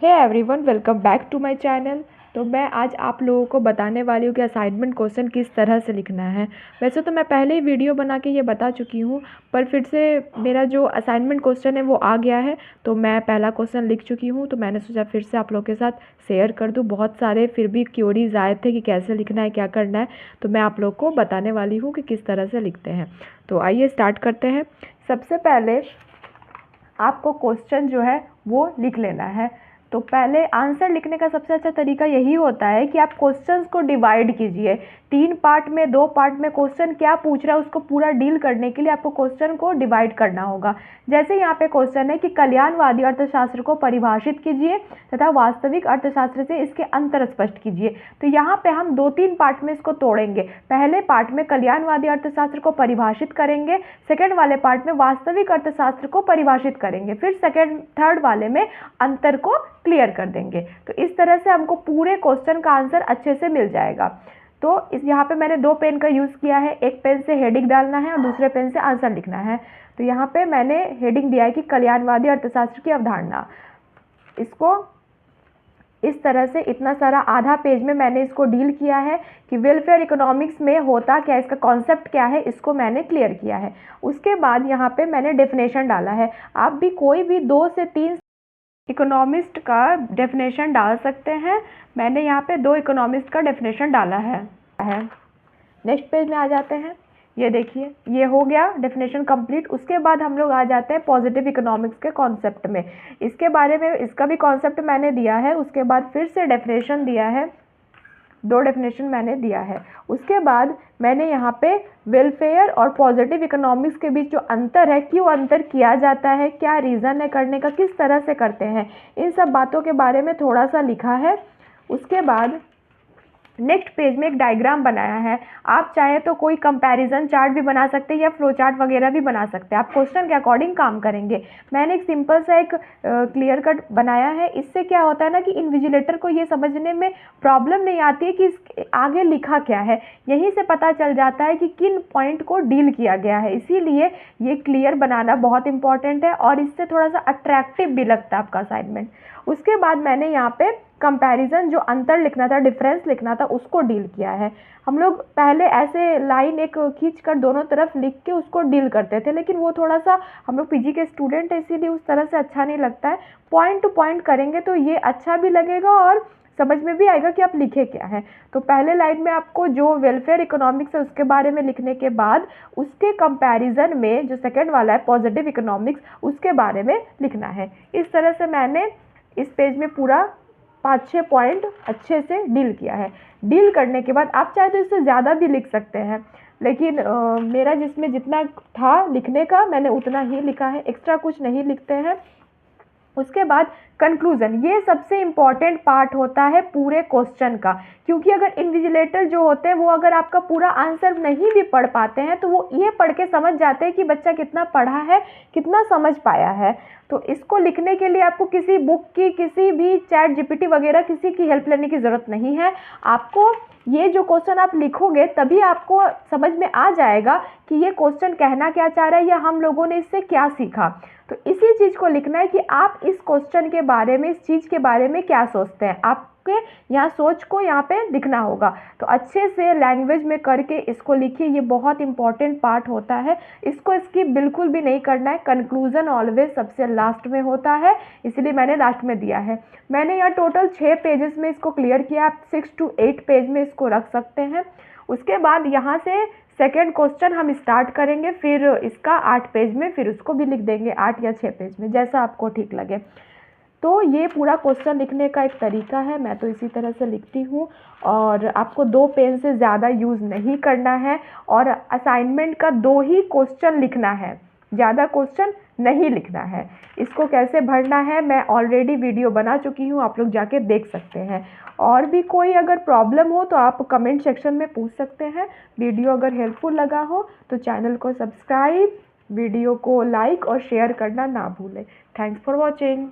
Hey everyone, welcome back to my channel. तो मैं आज आप लोगों को बताने वाली हूँ कि असाइनमेंट क्वेश्चन किस तरह से लिखना है। वैसे तो मैं पहले ही वीडियो बना के ये बता चुकी हूँ, पर फिर से मेरा जो असाइनमेंट क्वेश्चन है वो आ गया है, तो मैं पहला क्वेश्चन लिख चुकी हूँ। तो मैंने सोचा फिर से आप लोगों के साथ शेयर कर दूँ। बहुत सारे फिर भी क्यूरीज आए थे कि कैसे लिखना है, क्या करना है, तो मैं आप लोग को बताने वाली हूँ कि किस तरह से लिखते हैं। तो आइए स्टार्ट करते हैं। सबसे पहले आपको क्वेश्चन जो है वो लिख लेना है। तो पहले आंसर लिखने का सबसे अच्छा तरीका यही होता है कि आप क्वेश्चंस को डिवाइड कीजिए। 3 पार्ट में, 2 पार्ट में क्वेश्चन क्या पूछ रहा है उसको पूरा डील करने के लिए आपको क्वेश्चन को डिवाइड करना होगा। जैसे यहाँ पे क्वेश्चन है कि कल्याणवादी अर्थशास्त्र को परिभाषित कीजिए तथा वास्तविक अर्थशास्त्र से इसके अंतर स्पष्ट कीजिए। तो यहाँ पे हम 2-3 पार्ट में इसको तोड़ेंगे। पहले पार्ट में कल्याणवादी अर्थशास्त्र को परिभाषित करेंगे, सेकेंड वाले पार्ट में वास्तविक अर्थशास्त्र को परिभाषित करेंगे, फिर थर्ड वाले में अंतर को क्लियर कर देंगे। तो इस तरह से हमको पूरे क्वेश्चन का आंसर अच्छे से मिल जाएगा। तो इस यहाँ पे मैंने 2 पेन का यूज़ किया है। एक पेन से हेडिंग डालना है और दूसरे पेन से आंसर लिखना है। तो यहाँ पे मैंने हेडिंग दिया है कि कल्याणवादी अर्थशास्त्र की अवधारणा। इसको इस तरह से इतना सारा आधा पेज में मैंने इसको डील किया है कि वेलफेयर इकोनॉमिक्स में होता क्या, इसका कॉन्सेप्ट क्या है, इसको मैंने क्लियर किया है। उसके बाद यहाँ पे मैंने डेफिनेशन डाला है। आप भी कोई भी 2 से 3 इकोनॉमिस्ट का डेफिनेशन डाल सकते हैं। मैंने यहाँ पे 2 इकोनॉमिस्ट का डेफिनेशन डाला है। नेक्स्ट पेज में आ जाते हैं। ये देखिए, ये हो गया डेफिनेशन कंप्लीट। उसके बाद हम लोग आ जाते हैं पॉजिटिव इकोनॉमिक्स के कॉन्सेप्ट में। इसके बारे में इसका भी कॉन्सेप्ट मैंने दिया है। उसके बाद फिर से डेफिनेशन दिया है, 2 डेफिनेशन मैंने दिया है। उसके बाद मैंने यहाँ पे वेलफेयर और पॉजिटिव इकोनॉमिक्स के बीच जो अंतर है, क्यों अंतर किया जाता है, क्या रीज़न है करने का, किस तरह से करते हैं, इन सब बातों के बारे में थोड़ा सा लिखा है। उसके बाद नेक्स्ट पेज में एक डायग्राम बनाया है। आप चाहे तो कोई कंपैरिजन चार्ट भी बना सकते हैं या फ्लो चार्ट वगैरह भी बना सकते हैं। आप क्वेश्चन के अकॉर्डिंग काम करेंगे। मैंने एक सिंपल सा एक क्लियर कट बनाया है। इससे क्या होता है ना कि इन्विजिलेटर को ये समझने में प्रॉब्लम नहीं आती है कि आगे लिखा क्या है। यहीं से पता चल जाता है कि किन पॉइंट को डील किया गया है। इसीलिए ये क्लियर बनाना बहुत इंपॉर्टेंट है और इससे थोड़ा सा अट्रैक्टिव भी लगता है आपका असाइनमेंट। उसके बाद मैंने यहाँ पे कंपैरिजन, जो अंतर लिखना था, डिफरेंस लिखना था, उसको डील किया है। हम लोग पहले ऐसे लाइन एक खींच कर दोनों तरफ लिख के उसको डील करते थे, लेकिन वो थोड़ा सा, हम लोग पीजी के स्टूडेंट है इसीलिए उस तरह से अच्छा नहीं लगता है। पॉइंट टू पॉइंट करेंगे तो ये अच्छा भी लगेगा और समझ में भी आएगा कि आप लिखे क्या है। तो पहले लाइन में आपको जो वेलफेयर इकोनॉमिक्स है उसके बारे में लिखने के बाद उसके कंपैरिजन में जो सेकंड वाला है पॉजिटिव इकोनॉमिक्स, उसके बारे में लिखना है। इस तरह से मैंने इस पेज में पूरा 5-6 पॉइंट अच्छे से डील किया है। डील करने के बाद आप चाहे तो इससे ज़्यादा भी लिख सकते हैं, लेकिन मेरा जिसमें जितना था लिखने का मैंने उतना ही लिखा है, एक्स्ट्रा कुछ नहीं लिखते हैं। उसके बाद कंक्लूजन, ये सबसे इम्पॉर्टेंट पार्ट होता है पूरे क्वेश्चन का, क्योंकि अगर इन्विजिलेटर जो होते हैं वो अगर आपका पूरा आंसर नहीं भी पढ़ पाते हैं तो वो ये पढ़ के समझ जाते हैं कि बच्चा कितना पढ़ा है, कितना समझ पाया है। तो इसको लिखने के लिए आपको किसी बुक की, किसी भी चैट जीपीटी वगैरह किसी की हेल्प लेने की ज़रूरत नहीं है। आपको ये जो क्वेश्चन आप लिखोगे तभी आपको समझ में आ जाएगा कि ये क्वेश्चन कहना क्या चाह रहा है या हम लोगों ने इससे क्या सीखा। तो इसी चीज़ को लिखना है कि आप इस क्वेश्चन के बारे में, इस चीज़ के बारे में क्या सोचते हैं। आपके यहाँ सोच को यहाँ पे लिखना होगा। तो अच्छे से लैंग्वेज में करके इसको लिखिए, ये बहुत इंपॉर्टेंट पार्ट होता है। इसको स्किप बिल्कुल भी नहीं करना है। कंक्लूजन ऑलवेज सबसे लास्ट में होता है, इसलिए मैंने लास्ट में दिया है। मैंने यहाँ टोटल 6 पेजेस में इसको क्लियर किया। आप 6 to 8 पेज में इसको रख सकते हैं। उसके बाद यहाँ से सेकेंड क्वेश्चन हम स्टार्ट करेंगे, फिर इसका 8 पेज में, फिर उसको भी लिख देंगे 8 या 6 पेज में, जैसा आपको ठीक लगे। तो ये पूरा क्वेश्चन लिखने का एक तरीका है। मैं तो इसी तरह से लिखती हूँ और आपको 2 पेन से ज़्यादा यूज़ नहीं करना है और असाइनमेंट का 2 ही क्वेश्चन लिखना है, ज़्यादा क्वेश्चन नहीं लिखना है। इसको कैसे भरना है मैं ऑलरेडी वीडियो बना चुकी हूँ, आप लोग जाके देख सकते हैं। और भी कोई अगर प्रॉब्लम हो तो आप कमेंट सेक्शन में पूछ सकते हैं। वीडियो अगर हेल्पफुल लगा हो तो चैनल को सब्सक्राइब, वीडियो को लाइक और शेयर करना ना भूलें। Thanks for watching.